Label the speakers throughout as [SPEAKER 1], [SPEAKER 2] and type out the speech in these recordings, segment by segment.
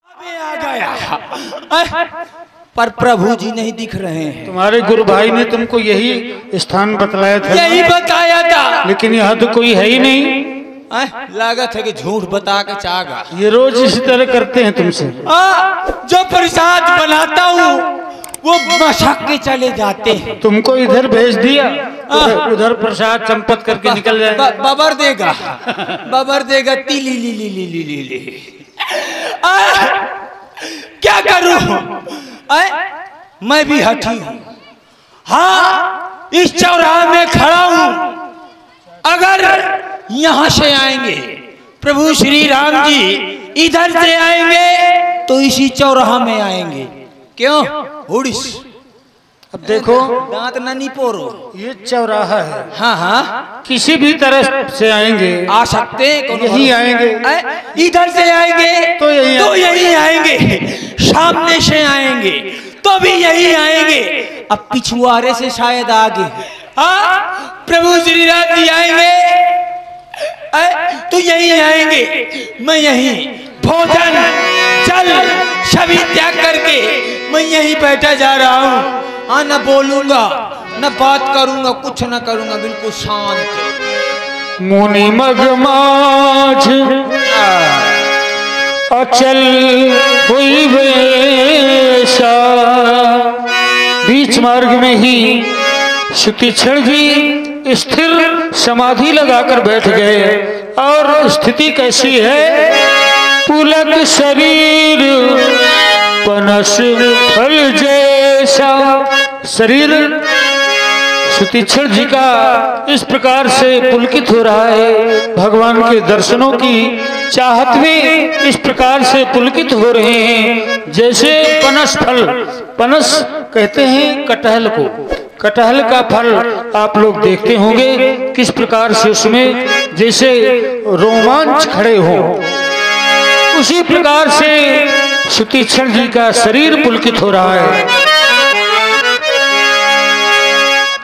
[SPEAKER 1] आ गया पर प्रभु जी नहीं दिख रहे हैं।
[SPEAKER 2] तुम्हारे गुरु भाई ने तुमको यही स्थान बतलाया था।
[SPEAKER 1] यही बताया था,
[SPEAKER 2] लेकिन यहाँ तो कोई है ही नहीं।
[SPEAKER 1] लागत है कि झूठ बता के चागा।
[SPEAKER 2] ये रोज इसी तरह करते हैं तुमसे।
[SPEAKER 1] जो प्रसाद बनाता हूँ वो मशक के चले जाते हैं।
[SPEAKER 2] तुमको इधर भेज दिया, उधर प्रसाद चंपत करके निकल जाए।
[SPEAKER 1] बबर देगा, बबर देगा। तीली ली ली ली ली ली ली। क्या करूं? मैं भी हठी हूं। हाँ, इस चौराहे में खड़ा हूं। अगर यहां से आएंगे प्रभु श्री राम जी, इधर से आएंगे तो इसी चौराहा में आएंगे। क्यों? उड़ीस।
[SPEAKER 2] अब देखो,
[SPEAKER 1] दांत ननी पोरो,
[SPEAKER 2] ये चौराहा है।
[SPEAKER 1] हाँ हाँ,
[SPEAKER 2] किसी भी तरह से आएंगे,
[SPEAKER 1] आ सकते हैं।
[SPEAKER 2] यही आएंगे।
[SPEAKER 1] इधर से आएंगे
[SPEAKER 2] तो
[SPEAKER 1] यही आएंगे। सामने से आएंगे तो भी यही आएंगे। अब पिछुआरे से शायद आगे प्रभु श्री राम जी आएंगे तो यही आएंगे। मैं यही भोजन जल सभी त्याग करके मैं यही बैठा जा रहा हूँ। न बोलूंगा, न बात करूंगा, कुछ न करूंगा, बिल्कुल शांत।
[SPEAKER 2] मुनि मग माझ अचल हुई वेशा। बीच मार्ग में ही सुतीक्षण जी स्थिर समाधि लगाकर बैठ गए। और स्थिति कैसी है? पुलक शरीर पनस फल जैसा। शरीर सुतीक्षण जी का इस प्रकार से पुलकित हो रहा है। भगवान के दर्शनों की चाहत में इस प्रकार से पुलकित हो रहे हैं जैसे पनस फल। पनस कहते हैं कटहल को। कटहल का फल आप लोग देखते होंगे किस प्रकार से उसमें जैसे रोमांच खड़े हो, उसी प्रकार से सुतीक्षण जी का शरीर पुलकित हो रहा है।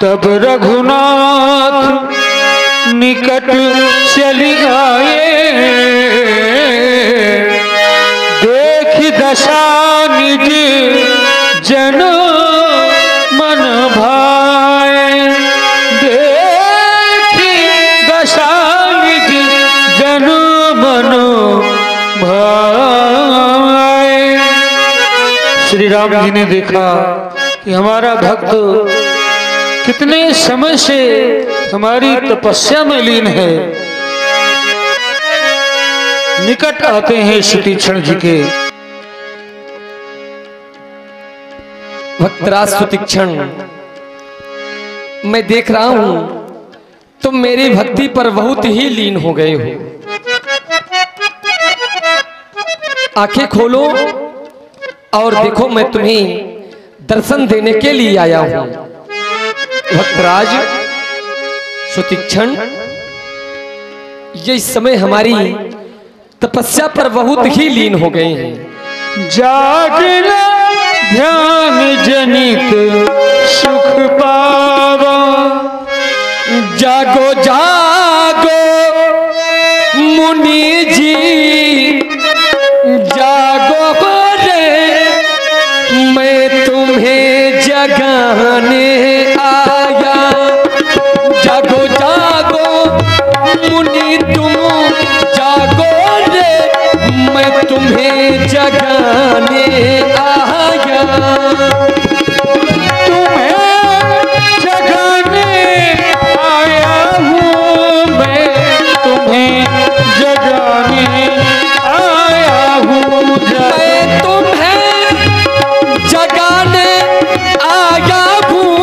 [SPEAKER 2] तब रघुनाथ निकट चली आए, देख दशा निज जन मन भाए। देख दशा निज जन मन भाए। श्री राम जी ने देखा कि हमारा भक्त कितने समय से हमारी तपस्या में लीन है। निकट आते हैं सुतीक्षण जी के।
[SPEAKER 3] भक्तराज सुतीक्षण, मैं देख रहा हूं तुम मेरी भक्ति पर बहुत ही लीन हो गए हो। आंखें खोलो और देखो, मैं तुम्हें दर्शन देने के लिए आया हूं। भक्तराज सुतीक्षण, ये इस समय हमारी तपस्या पर बहुत ही लीन हो गए हैं।
[SPEAKER 2] जागना ध्यान जनित सुख पावा।
[SPEAKER 3] जागो जागो मुनि जी, जागो रे, मैं तुम्हें जगाने आया। जागो जागो मुनि तुम जागो रे, मैं तुम्हें जगाने आया।
[SPEAKER 2] तुम्हें जगाने आया हूँ, मैं तुम्हें जगाने आया हूँ।
[SPEAKER 3] मैं तुम्हें जगाने आया हूँ,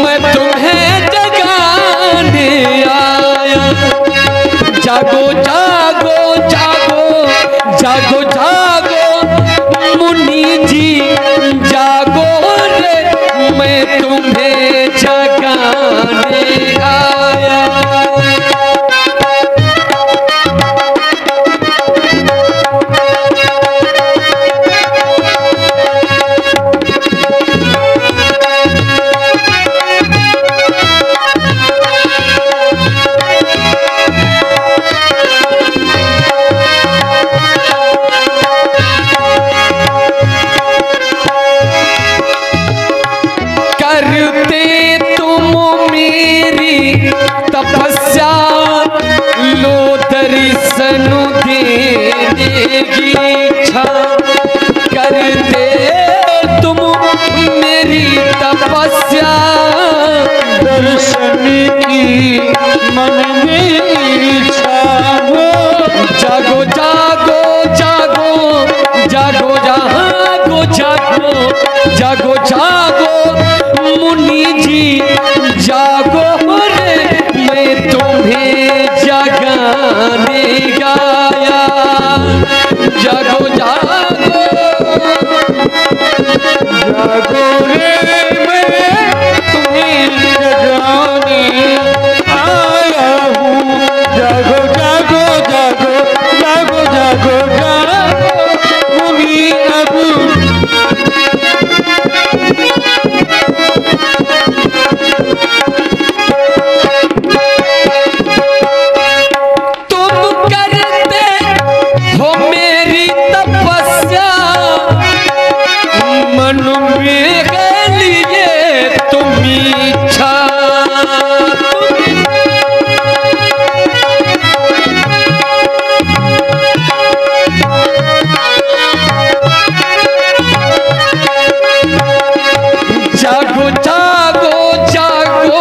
[SPEAKER 3] मैं तुम्हें जगाने आया। जागो जागो जागो जागो जागो मुनि जी, जागो रे, मैं तुम्हें जगाने आया। दर्शन देने की इच्छा करते तुम मेरी तपस्या,
[SPEAKER 2] दर्शन की मन में इच्छा हो।
[SPEAKER 3] जागो जागो जागो जागो जागो जागो जागो जागो मुनि जी जागो रे, मैं तुम्हें जगाने गाया। जागो जागो
[SPEAKER 2] जागो रे मैं तुम्हें जगाने आया हूँ। जागो जागो जागो जागो जागो जागो मुनि अब
[SPEAKER 3] तुम करते हो मेरी तपस्या, मन में लिए तुम इच्छा। जागो जागो जागो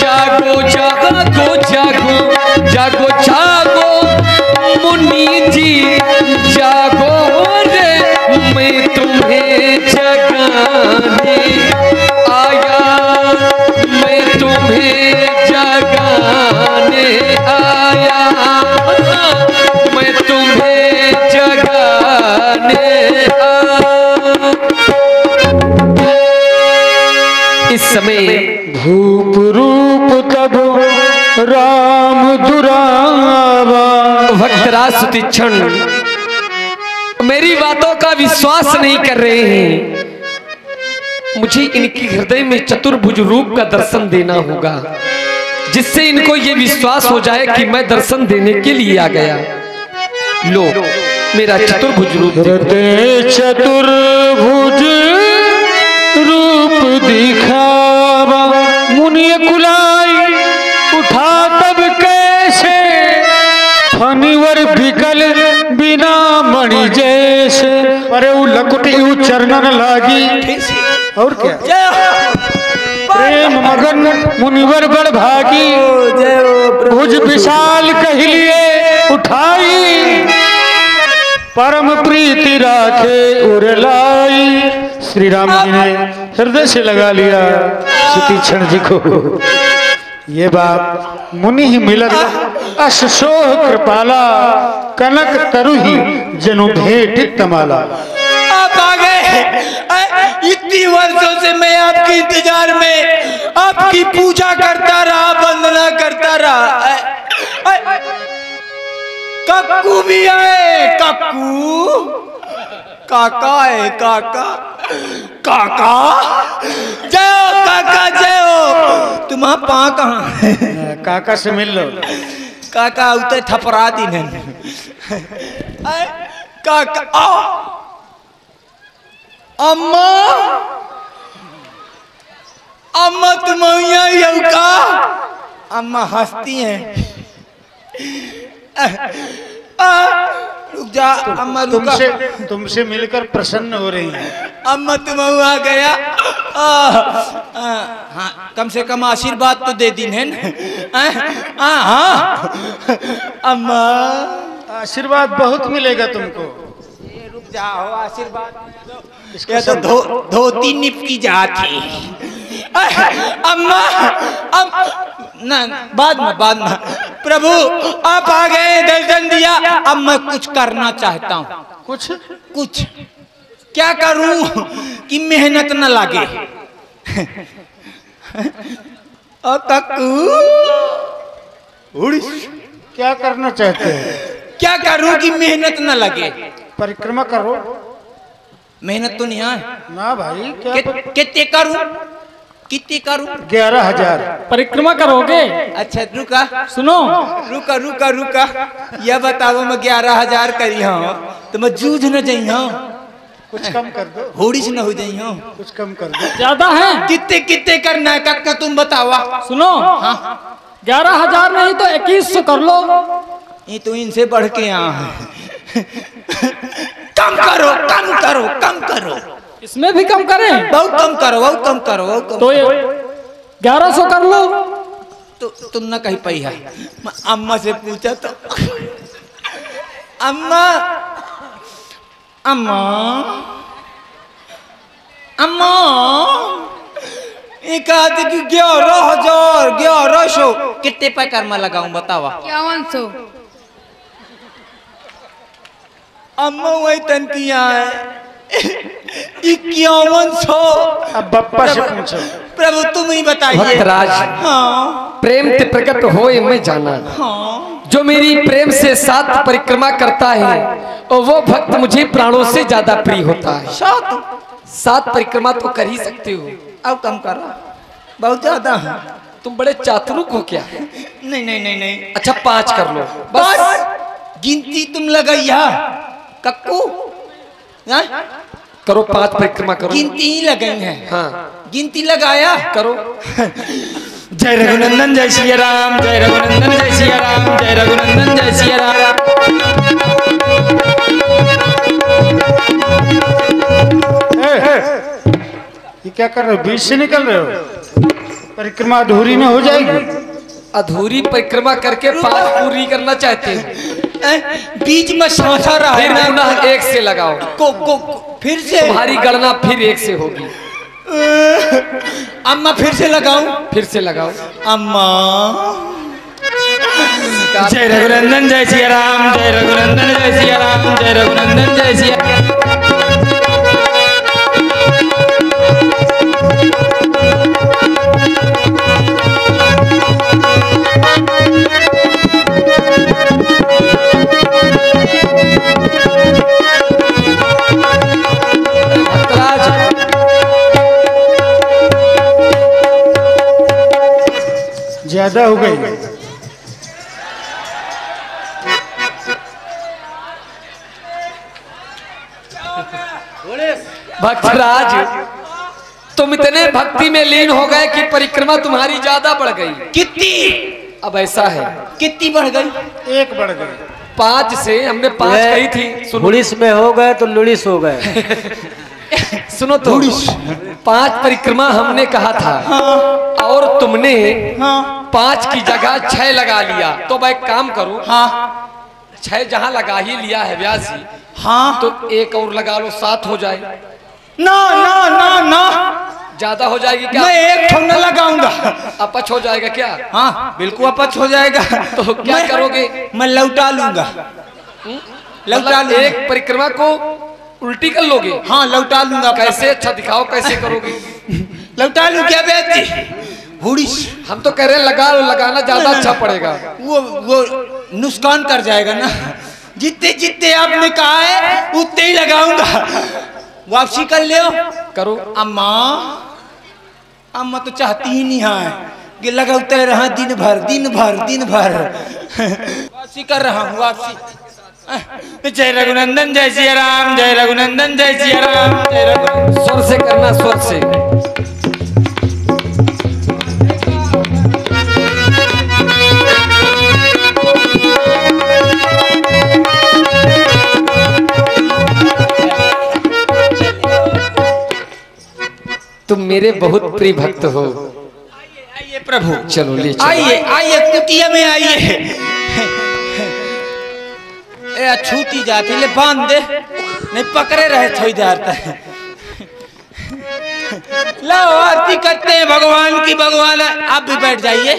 [SPEAKER 3] जागो जागो जागो जागो जागो मुनि जी जागो रे, मैं तुम्हें जगाने आया। मैं तुम्हें जगाने आया, मैं तुम्हें जगाने आया। इस समय
[SPEAKER 2] भूप रूप तब राम दुरावा।
[SPEAKER 3] भक्तराज सुतीक्षण मेरी बातों का विश्वास नहीं कर रहे हैं। मुझे इनकी हृदय में चतुर्भुज रूप का दर्शन देना होगा, जिससे इनको ये विश्वास हो जाए कि मैं दर्शन देने के लिए आ गया। लो मेरा चतुर्भुज रूप देखो।
[SPEAKER 2] हृदय चतुर्भुज रूप दिखावा। मुनि कुलाई उठा तब कैसे, फनिवर बिकल बिना मणि जैसे। अरे वो लकुटी वो चरणन लागी और क्या प्रेम मगन मुनिवर बड़ भागी। भुज विशाल कहलिए उठाई, परम प्रीति राखे उरलाई। श्री राम जी ने हृदय से लगा लिया सुतीक्षण जी को। ये बात मुनि ही मिलत अस सोह कृपाला, कनक तरु ही जनु भेट तमाला।
[SPEAKER 1] आप आ गए। इतनी वर्षों से मैं आपके इंतजार में आपकी पूजा करता रहा, वंदना करता रहा। कक्कू भी आए। कक्कू काका है। काका काका जय हो। काका जय हो। तुम्हारा पाँ कहाँ है?
[SPEAKER 2] काका से मिल लो।
[SPEAKER 1] काका उतर थपरा दिन है। काका अम्मा अम्मा तुम यहाँ का? अम्मा हंसती हैं। रुक जा अम्मा, रुका।
[SPEAKER 2] तुमसे मिलकर प्रसन्न हो रही हैं।
[SPEAKER 1] अम्मा तुम आ गया। हाँ कम से कम आशीर्वाद तो दे दी है ना। हाँ अम्मा
[SPEAKER 2] आशीर्वाद बहुत मिलेगा तुमको।
[SPEAKER 1] रुक जाओ, आशीर्वाद क्या तो धोती निप की जाती। अम्मा ना बाद में प्रभु आप आ गए, दर्शन दिया। अब मैं कुछ करना चाहता हूँ। कुछ क्या करूं कि मेहनत न लगे। और कक्कू
[SPEAKER 2] क्या करना चाहते हैं?
[SPEAKER 1] क्या करूं कि मेहनत न लगे?
[SPEAKER 2] परिक्रमा करो।
[SPEAKER 1] मेहनत तो नहीं है
[SPEAKER 2] ना भाई।
[SPEAKER 1] कितने करूं?
[SPEAKER 2] 11,000
[SPEAKER 3] परिक्रमा करोगे?
[SPEAKER 1] अच्छा रुका,
[SPEAKER 3] सुनो,
[SPEAKER 1] रुका यह बताओ मैं 11,000 करी हूँ तो मैं जूझ न जाइ हूँ।
[SPEAKER 2] कुछ कम कर दो।
[SPEAKER 1] होड़ी से न हो जाइ हूँ।
[SPEAKER 2] कुछ कम कर दो।
[SPEAKER 3] ज्यादा है।
[SPEAKER 1] कितने करना है कक्का तुम बताओ।
[SPEAKER 3] सुनो, 11,000 नहीं तो 2100 कर लो।
[SPEAKER 1] ये तो इनसे बढ़ के यहाँ है। कम करो कम करो कम करो।
[SPEAKER 2] इसमें भी कम करें?
[SPEAKER 1] बहुत कम करो बहुत कम करो बहुत कम।
[SPEAKER 2] तो ये 1100 कर लो।
[SPEAKER 1] तो तुम ना कहीं पई है। मैं अम्मा से पूछा तो अम्मा अम्मा अम्मा एक आदि की 11,000 1100 कितने पैकर में लगाऊं बतावा?
[SPEAKER 4] 5100।
[SPEAKER 1] अम्मा वही तन किया है 5100।
[SPEAKER 2] अब बप्पा से पूछो।
[SPEAKER 1] प्रभु तुम ही बताइए।
[SPEAKER 3] भक्तराज,
[SPEAKER 1] हाँ
[SPEAKER 3] प्रेम ते प्रकट होए मैं जाना।
[SPEAKER 1] हाँ
[SPEAKER 3] जो मेरी प्रेम से 7 परिक्रमा करता है और वो भक्त मुझे प्राणों से ज्यादा प्रिय होता है। 7 परिक्रमा तो कर ही सकते हो।
[SPEAKER 1] अब कम करो बहुत ज्यादा है।
[SPEAKER 3] तुम बड़े चातुरुक हो क्या?
[SPEAKER 1] नहीं नहीं नहीं नहीं।
[SPEAKER 3] अच्छा 5 कर लो
[SPEAKER 1] बस
[SPEAKER 3] बस।
[SPEAKER 1] गिनती तुम लगाइया कक्कू। हाँ?
[SPEAKER 3] करो 5 परिक्रमा करो।
[SPEAKER 1] गिनती ही लगाई है।
[SPEAKER 3] हाँ
[SPEAKER 1] गिनती लगाया
[SPEAKER 3] करो।
[SPEAKER 1] जय रघुनंदन जय सिया राम जय रघुनंदन जय सिया राम जय रघुनंदन जय सिया राम।
[SPEAKER 2] ये क्या कर रहे हो? बीच से निकल रहे हो? परिक्रमा अधूरी न हो जाएगी?
[SPEAKER 3] अधूरी परिक्रमा करके 5 पूरी करना चाहते हो?
[SPEAKER 1] बीच में सांसा रहा है
[SPEAKER 3] फिर
[SPEAKER 1] ना।
[SPEAKER 3] पुनः 1 से लगाओ।
[SPEAKER 1] को फिर से
[SPEAKER 3] तुम्हारी गणना फिर 1 से होगी।
[SPEAKER 1] अम्मा फिर से लगाऊं?
[SPEAKER 3] फिर से लगाओ।
[SPEAKER 1] अम्मा जय रघुनंदन जय सिया राम जय रघुनंदन जय सिया राम जय रघुनंदन जय सिया।
[SPEAKER 2] ज्यादा हो गई।
[SPEAKER 3] भक्तराज, तुम इतने भक्ति में लीन हो गए कि परिक्रमा तुम्हारी ज्यादा बढ़ गई।
[SPEAKER 1] कितनी?
[SPEAKER 3] अब ऐसा है,
[SPEAKER 1] कितनी बढ़ गई?
[SPEAKER 2] 1 बढ़ गई।
[SPEAKER 3] 5 से हमने 5 कही थी। सुनो,
[SPEAKER 5] पुलिस में हो गए तो लुड़िस हो गए।
[SPEAKER 3] सुनो तो 5 परिक्रमा हमने कहा था। और तुमने 5 की जगह 6 लगा लिया। तो भाई काम करो।
[SPEAKER 1] हाँ
[SPEAKER 3] 6 जहाँ लगा ही लिया है व्यास जी,
[SPEAKER 1] हाँ
[SPEAKER 3] तो 1 और लगा लो, 7 हो जाए।
[SPEAKER 1] ना ना ना ना
[SPEAKER 3] ज्यादा हो जाएगी क्या?
[SPEAKER 1] मैं 1 ठो न लगाऊंगा।
[SPEAKER 3] अपच हो जाएगा क्या?
[SPEAKER 1] हाँ बिल्कुल अपच हो जाएगा।
[SPEAKER 3] तो क्या करोगे?
[SPEAKER 1] मैं लौटा लूंगा। लौटा
[SPEAKER 3] मतलब
[SPEAKER 1] लूंगा।
[SPEAKER 3] 1 परिक्रमा को उल्टी कर लोगे?
[SPEAKER 1] हाँ लौटा लूंगा।
[SPEAKER 3] कैसे? अच्छा दिखाओ कैसे करोगे।
[SPEAKER 1] लौटा लूं क्या बेटी? हुड़ीस।
[SPEAKER 3] हम तो कह रहे हैं लगा लो, लगाना ज्यादा अच्छा पड़ेगा।
[SPEAKER 1] वो नुकसान कर जाएगा ना। जितने जितने आपने कहा है उतने ही लगाऊंगा। वापसी कर ले
[SPEAKER 3] करो।
[SPEAKER 1] अम्मा अम्मा तो चाहती ही नहीं है कि लगाते रहा दिन भर दिन भर दिन भर। वापसी कर रहा हूँ वापसी। जय रघुनंदन जय सिया राम जय रघुनंदन जय सिया राम जय रघुनंदन।
[SPEAKER 3] स्वर से करना, स्वर से। तुम मेरे बहुत प्रिय भक्त हो।
[SPEAKER 1] आइए प्रभु
[SPEAKER 3] चलो ले चलो।
[SPEAKER 1] आइए आइए कुटिया में आइए। ए छूटी जाती ले बांध दे, नहीं पकड़े रहे थोड़ी देर तक। लो आरती करते हैं भगवान की। भगवान आप भी बैठ जाइए,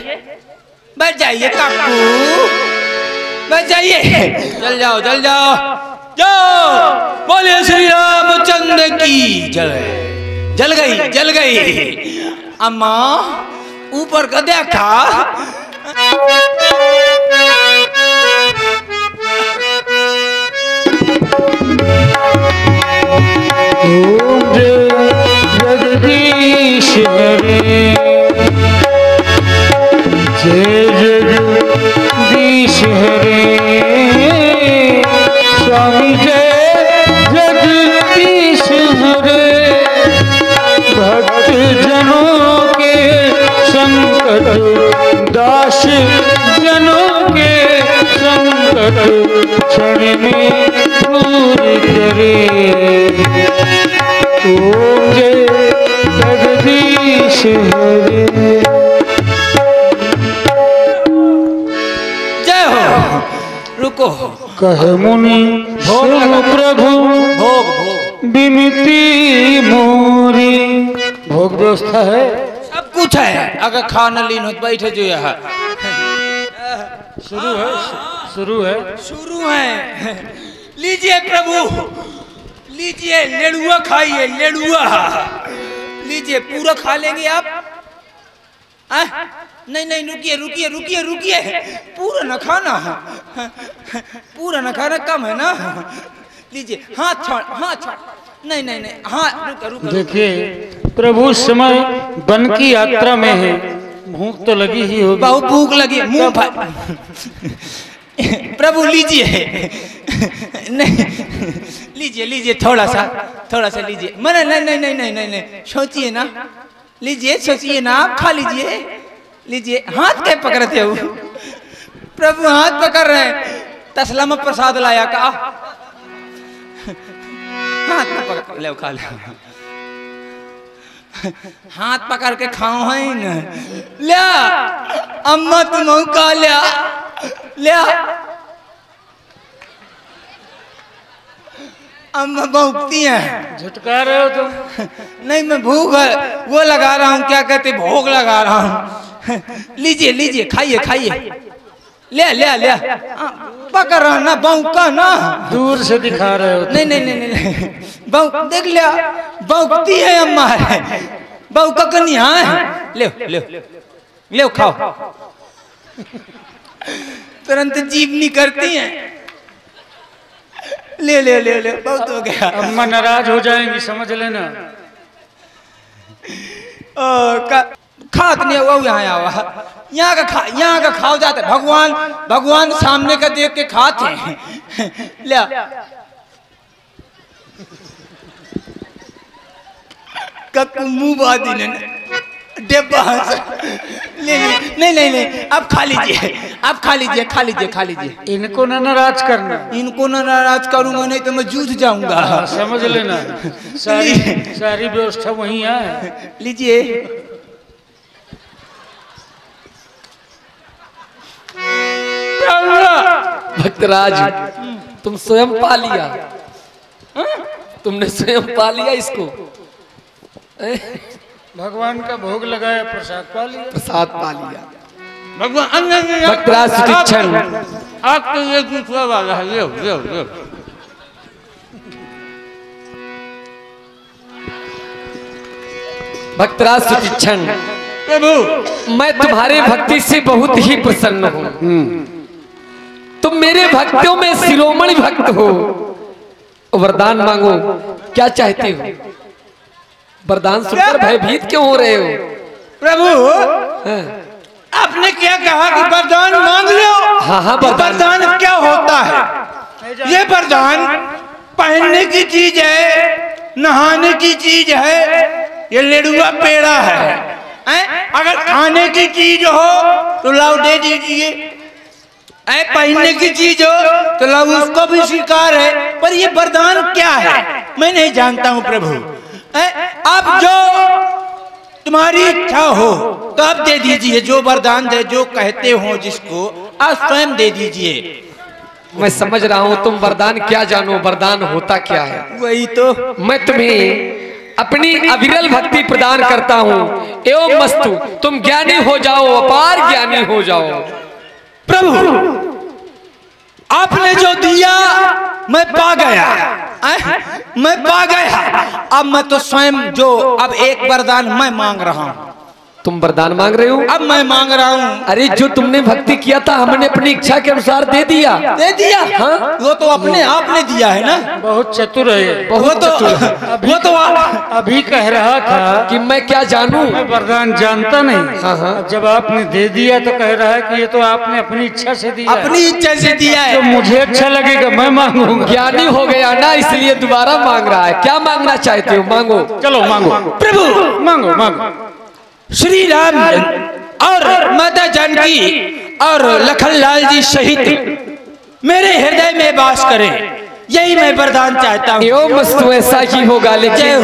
[SPEAKER 1] बैठ जाइए काकू, बैठ जाइए। चल जाओ चल जाओ जाओ। बोले श्री रामचंद्र की जय। जल गई जल गई। अम्मा ऊपर का देखा?
[SPEAKER 2] ओम जगदीश हरे जय जगदीश हरे स्वामी जय जगदीश हरे भक्त जनों के संकट दास जनों के संकट पुलक क्षण में दूर करे। ओम जय जगदीश हरे।
[SPEAKER 1] जय हो। रुको।
[SPEAKER 2] कहे मुनि सुन प्रभु
[SPEAKER 1] भोग भोग
[SPEAKER 2] विनती मोरी। भोग व्यवस्था है,
[SPEAKER 1] सब कुछ है। अगर खाना लीन हो तो बैठे जो यहाँ
[SPEAKER 2] शुरू है, शुरू है,
[SPEAKER 1] शुरू है। लीजिए प्रभु, लीजिए लेड़ुआ खाइए, लेड़ुआ लीजिए। पूरा खा लेंगे आप? नहीं नहीं, रुकिए रुकिए रुकिए रुकिए, पूरा न खाना, पूरा न खाना, कम है ना। लीजिए, हाथ छोड़, हाथ छोड़। नहीं नहीं नहीं, हाँ रुका रुका।
[SPEAKER 2] देखिए प्रभु उस समय वन की यात्रा में है, भूख तो लगी ही होगी।
[SPEAKER 1] बहुत भूख लगी, मुंह प्रभु लीजिए। नहीं लीजिए लीजिए, थोड़ा सा लीजिए। नहीं नहीं नहीं नहीं नहीं नहीं, सोचिए ना, लीजिए, सोचिए ना, आप खा लीजिए, लीजिए। हाथ क्या पकड़ते हो प्रभु? हाथ पकड़ रहे हैं। तसला में प्रसाद लाया का? हाथ में पकड़ ले, खा ले। हाथ पकड़ के खाओ है न। लिया अम्मा, तुम का लिया, लिया अम्मा भूखती हैं।
[SPEAKER 2] झटका रहे हो तुम?
[SPEAKER 1] नहीं, मैं भूख वो लगा रहा हूँ, क्या कहते, भोग लगा रहा हूँ। लीजिए लीजिए, खाइए खाइए। ले ले ले, पकड़ रहा ना, भौंका ना।
[SPEAKER 2] दूर से दिखा रहे हो?
[SPEAKER 1] नहीं नहीं नहीं नहीं, भौंक देख लिया, भौंकती है अम्मा, भौंका कनी। हाँ ले ले ले, खाओ। तुरंत जीवनी करती हैं। ले ले ले ले, बहुत हो गया।
[SPEAKER 2] अम्मा नाराज हो जाएंगी, समझ लेना।
[SPEAKER 1] खात नहीं हुआ, यहाँ आवा, यहाँ का खाओ जाते। भगवान सामने का देख के खाते हैं। ले मुंह बादी ने डिब्बा ले, नहीं नहीं नहीं, आप खा लीजिए, आप खा लीजिए, खा लीजिए, खा लीजिए।
[SPEAKER 2] इनको ना नाराज करना।
[SPEAKER 1] इनको ना नाराज करूंगा, नहीं तो मैं जूझ जाऊंगा।
[SPEAKER 2] समझ लेना, सारी व्यवस्था वहीं है।
[SPEAKER 1] लीजिए।
[SPEAKER 3] भक्तराज, तुम स्वयं पा लिया, तुमने स्वयं पा लिया इसको।
[SPEAKER 2] भगवान का भोग लगाया, प्रसाद पा लिया,
[SPEAKER 3] प्रसाद पा लिया।
[SPEAKER 1] भगवान
[SPEAKER 3] भक्तराज सुतीक्षण,
[SPEAKER 1] आपके ये दूसरा वाला है, ले ले ले।
[SPEAKER 3] भक्तराज सुतीक्षण,
[SPEAKER 1] प्रभु
[SPEAKER 3] मैं तुम्हारे भक्ति से बहुत ही प्रसन्न हूँ। तुम मेरे भक्तों में शिरोमणि भक्त हो। वरदान मांगो, क्या चाहते हो? वरदान सुनकर भयभीत क्यों हो रहे हो?
[SPEAKER 1] प्रभु आपने क्या कहा कि वरदान मांग लो?
[SPEAKER 3] हाँ,
[SPEAKER 1] वरदान क्या होता है? ये वरदान पहनने की चीज है, नहाने की चीज है, ये लेड़ुआ पेड़ा है। अगर खाने की चीज हो तो लाओ दे दीजिए, पहनने की चीज हो तो लाओ, उसको भी स्वीकार है। पर ये वरदान क्या है मैं नहीं जानता हूँ प्रभु। आप जो तुम्हारी इच्छा हो तो आप दे दीजिए, जो वरदान दे, जो कहते हो जिसको, आप स्वयं दे दीजिए।
[SPEAKER 3] मैं समझ रहा हूँ तुम वरदान क्या जानो, वरदान होता क्या है।
[SPEAKER 1] वही तो
[SPEAKER 3] मैं तुम्हें अपनी अविरल भक्ति प्रदान करता हूँ। एवं मस्तु, तुम ज्ञानी हो जाओ, अपार ज्ञानी हो जाओ।
[SPEAKER 1] प्रभु आपने जो दिया मैं पा गया, मैं पा गया। अब मैं तो स्वयं जो, अब एक वरदान मैं मांग रहा हूँ।
[SPEAKER 3] तुम वरदान मांग रहे हो?
[SPEAKER 1] अब मैं मांग रहा हूँ।
[SPEAKER 3] अरे जो तुमने भक्ति किया था, हमने अपनी इच्छा के अनुसार दे दिया।
[SPEAKER 1] दे दिया? हाँ, वो तो अपने आपने दिया है ना।
[SPEAKER 2] बहुत चतुर है,
[SPEAKER 3] बहुत चतुर।
[SPEAKER 2] वो तो अभी कह रहा था
[SPEAKER 3] कि मैं क्या जानूं,
[SPEAKER 2] मैं वरदान जानता नहीं।
[SPEAKER 3] हाँ।
[SPEAKER 2] जब आपने दे दिया तो कह रहा है कि ये तो आपने अपनी इच्छा से दिया,
[SPEAKER 1] अपनी इच्छा से दिया है।
[SPEAKER 2] तो मुझे अच्छा लगेगा, मैं मांगूंगा।
[SPEAKER 3] ज्ञानी हो गया ना, इसलिए दोबारा मांग रहा है। क्या मांगना चाहते हो? मांगो।
[SPEAKER 2] चलो मांगो
[SPEAKER 1] प्रभु,
[SPEAKER 2] मांगो मांगो।
[SPEAKER 1] श्री राम और माता जानकी और लखनलाल जी सहित मेरे हृदय में वास करे, यही मैं वरदान चाहता हूँ।
[SPEAKER 3] यो मस्तु ऐसा ही होगा, लेकिन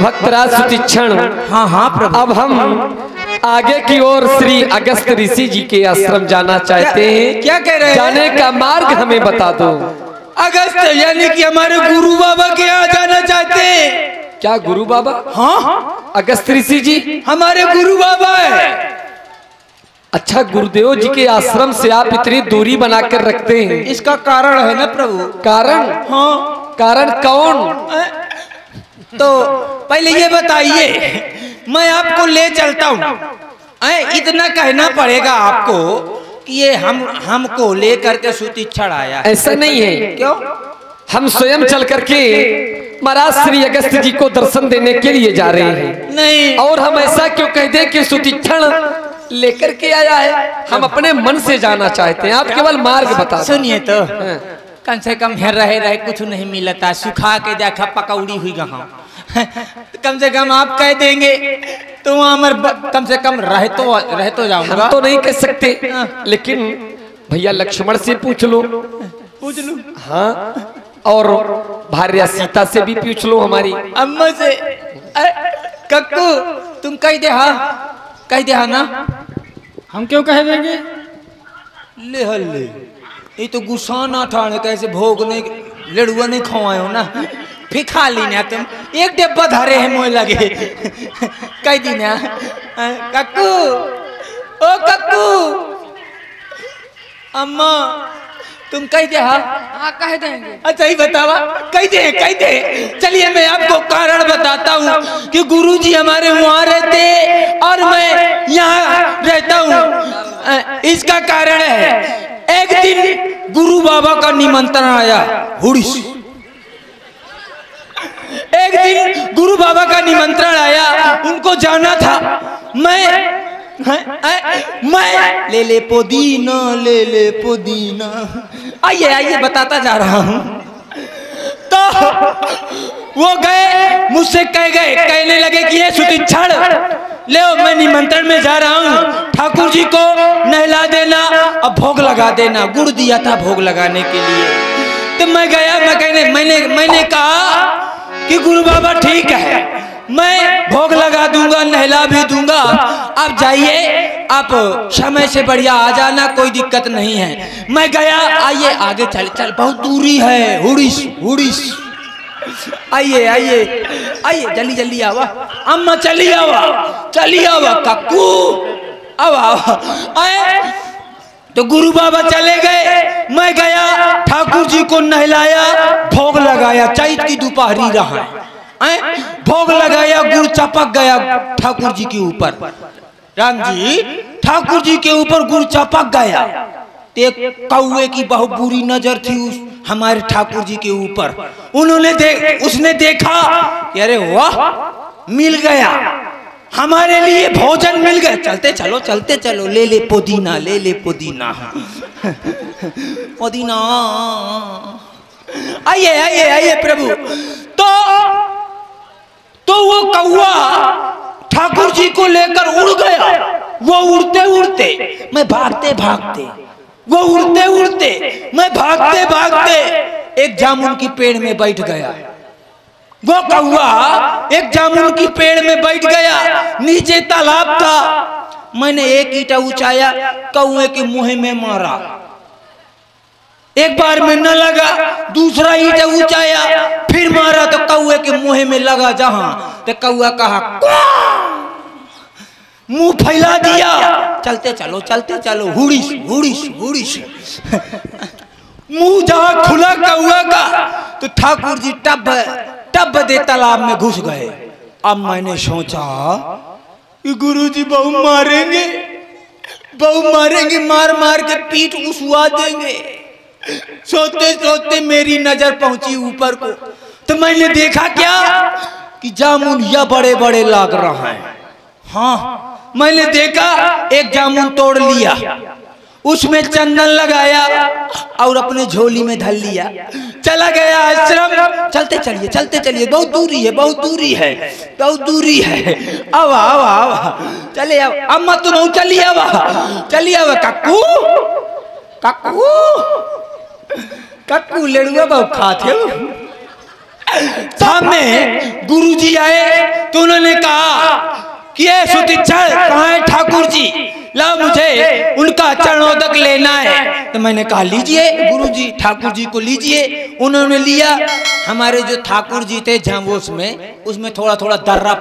[SPEAKER 3] भक्तराज सुतीक्षण,
[SPEAKER 1] हाँ हाँ प्रभु।
[SPEAKER 3] अब हम आगे की ओर श्री अगस्त ऋषि जी के आश्रम जाना चाहते हैं।
[SPEAKER 1] क्या कह रहे हैं?
[SPEAKER 3] जाने का मार्ग हमें बता दो।
[SPEAKER 1] अगस्त यानी कि हमारे गुरु बाबा के यहाँ जाना चाहते हैं।
[SPEAKER 3] क्या गुरु बाबा?
[SPEAKER 1] हाँ,
[SPEAKER 3] अगस्त ऋषि जी
[SPEAKER 1] हमारे गुरु बाबा है।
[SPEAKER 3] अच्छा, गुरुदेव जी के आश्रम से आप इतनी दूरी बनाकर रखते हैं,
[SPEAKER 1] इसका कारण है ना प्रभु।
[SPEAKER 3] कारण?
[SPEAKER 1] हाँ,
[SPEAKER 3] कारण कौन?
[SPEAKER 1] तो पहले ये बताइए, मैं आपको ले चलता हूँ, इतना कहना पड़ेगा आपको कि ये हमको लेकर के सुतीक्षण आया।
[SPEAKER 3] ऐसा नहीं है।
[SPEAKER 1] क्यों?
[SPEAKER 3] हम स्वयं चल करके महाराज श्री अगस्त जी को दर्शन देने के लिए जा रहे हैं।
[SPEAKER 1] नहीं,
[SPEAKER 3] और हम ऐसा क्यों कह दें कि सुतीक्षण लेकर के आया है? हम अपने मन से जाना चाहते हैं, आप केवल मार्ग बता।
[SPEAKER 1] सुनिए तो, कम से कम है रहे कुछ नहीं मिलता, सुखा के देखा पकौड़ी हुई गहा। कम से कम आप कह देंगे तो वहाँ कम से कम रह तो जाऊंगा।
[SPEAKER 3] हम तो नहीं कह सकते, लेकिन भैया लक्ष्मण से पूछ लो।
[SPEAKER 1] पूछ लो?
[SPEAKER 3] हाँ, और भार्या सीता से भी पूछ लो, हमारी
[SPEAKER 1] अम्मा से। कक्कू तुम कह दे, कह दे ना।
[SPEAKER 5] हम क्यों कह देंगे?
[SPEAKER 1] ले हल्ले, ये तो गुस्सा ना ठाने, कैसे भोग नहीं लड़ुआ नहीं खवायो ना, फिर खा ली ना तुम। एक डिब्बा धरे है मोह लगे। कह दी ना कक्कू, ओ कक्कू, अम्मा तुम कह दे। हाँ कह देंगे। अच्छा ही बतावा, कह दे। चलिए मैं आपको कारण बताता हूँ कि गुरुजी हमारे वहाँ रहते और मैं यहाँ रहता हूँ। इसका कारण है, एक दिन गुरु बाबा का निमंत्रण आया हुड़ीस। एक दिन गुरु बाबा का निमंत्रण आया, उनको जाना था। मैं ले पुदीना। आइए बताता जा रहा हूँ। तो वो गए, मुझसे कहने लगे कि ये सुतीक्षण ले, मैं निमंत्रण में जा रहा हूँ, ठाकुर जी को नहला देना और भोग लगा देना। गुड़ दिया था भोग लगाने के लिए। तो मैं गया, मैंने कहा कि गुरु बाबा ठीक है, मैं भोग लगा दूंगा, नहला भी दूंगा, आप जाइए, आप समय से बढ़िया आ जाना, कोई दिक्कत नहीं है। मैं गया, आइए आगे चल, बहुत दूरी है, हुड़ीस। आइए जल्दी आवा अम्मा, चली आवा कक्कू, आवा। तो गुरु बाबा चले गए, मैं गया, ठाकुर जी को नहलाया, भोग लगाया। चैत की दोपहरी रहा, भोग लगाया, गुड़ चपक गया ठाकुर जी के ऊपर। राम जी, ठाकुर जी के ऊपर गुड़ चपक गया। एक कौवे की बहुत बुरी नजर थी उस हमारे ठाकुर जी के ऊपर। उसने देखा कि अरे वाह, मिल गया हमारे लिए भोजन, मिल गया। चलते चलो, ले पुदीना। आइए प्रभु। तो वो कौवा ठाकुर जी को लेकर उड़ गया। वो उड़ते मैं भागते, वो उड़ते मैं भागते एक जामुन की पेड़ में बैठ गया। वो कौवा एक जामुन की पेड़ में बैठ गया, नीचे तालाब था। मैंने एक ईंटा उछाया, कौवे के मुंह में मारा। एक बार में न लगा, दूसरा ईंटा उछाया, फिर मारा तो कौवे के मुंह में लगा। जहां तो कौवा कहा, मुंह फैला दिया। चलते चलो, हुड़ीस। मुंह जहां खुला कौवा का, तो ठाकुर जी टब दे तालाब में घुस गए। अब मैंने सोचा कि गुरुजी बहु मारेंगे, मार के पीठ उसवा देंगे। सोते मेरी नजर पहुंची ऊपर को, तो मैंने देखा क्या कि जामुन या बड़े लग रहा है। हाँ, मैंने देखा, एक जामुन तोड़ लिया, उसमें चंदन लगाया और अपने झोली में धर लिया, चला गया आश्रम। चलते चलिए, बहुत दूरी है। आवा चले, अम्मा तुम चलिए आवा कक्कू। कक्कू लेड़ुआ बहु खाते हो। सामने गुरुजी आए तो उन्होंने कहा कि ये सुतीक्षण कहाँ है ठाकुर जी, ला मुझे उनका चरणोदक लेना है। तो मैंने कहा लीजिए गुरुजी, ठाकुर जी को लीजिए। उन्होंने लिया। हमारे जो ठाकुर जी थे झांवोस में, उसमें थोड़ा थोड़ा दर्रा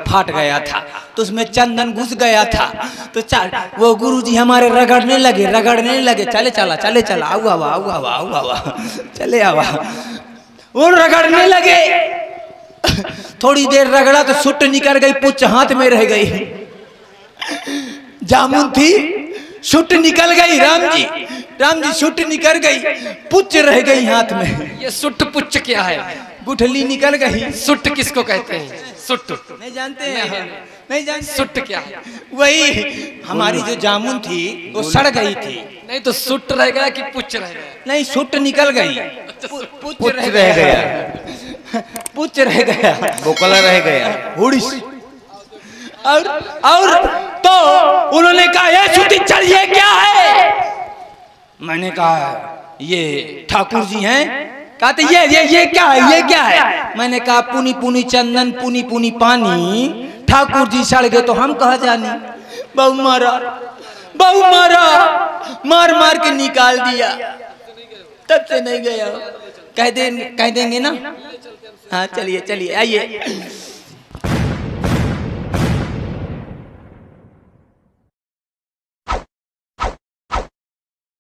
[SPEAKER 1] फाट गया था, तो उसमें चंदन घुस गया था। तो वो गुरुजी हमारे रगड़ने लगे, चले चला आऊ आवा चले आवा। वो रगड़ने लगे। थोड़ी देर रगड़ा तो सुट निकल गई, पुच्छ हाथ में रह गई। जामुन थी, सुट निकल गई। राम जी सुट निकल गई, पुच्छ रह गई हाथ में।
[SPEAKER 3] ये सुट पुच्छ क्या है?
[SPEAKER 1] गुठली निकल गई।
[SPEAKER 3] सुट किसको कहते हैं? सुट
[SPEAKER 1] नहीं जानते हैं? नहीं जानते।
[SPEAKER 3] सुट क्या है?
[SPEAKER 1] वही हमारी जो जामुन थी वो सड़ गई थी।
[SPEAKER 3] नहीं तो सुट रह गया कि पुच्छ रह गया?
[SPEAKER 1] नहीं, सुट निकल गई, पुच्छ रह गया, पुच्छ रह गया,
[SPEAKER 4] बोकला रह गया।
[SPEAKER 1] और तो उन्होंने कहा ये सुतीक्षण ये क्या है? मैंने कहा ये ठाकुर जी हैं। कहते ये क्या है, ये क्या है? मैंने कहा पुनी पुनी चंदन, पुनी पुनी पानी, ठाकुर जी सड़ गए तो हम कहा जानी। बहु मारा, मार के निकाल दिया, तब से नहीं गया। कह देंगे ना। हाँ चलिए आइए।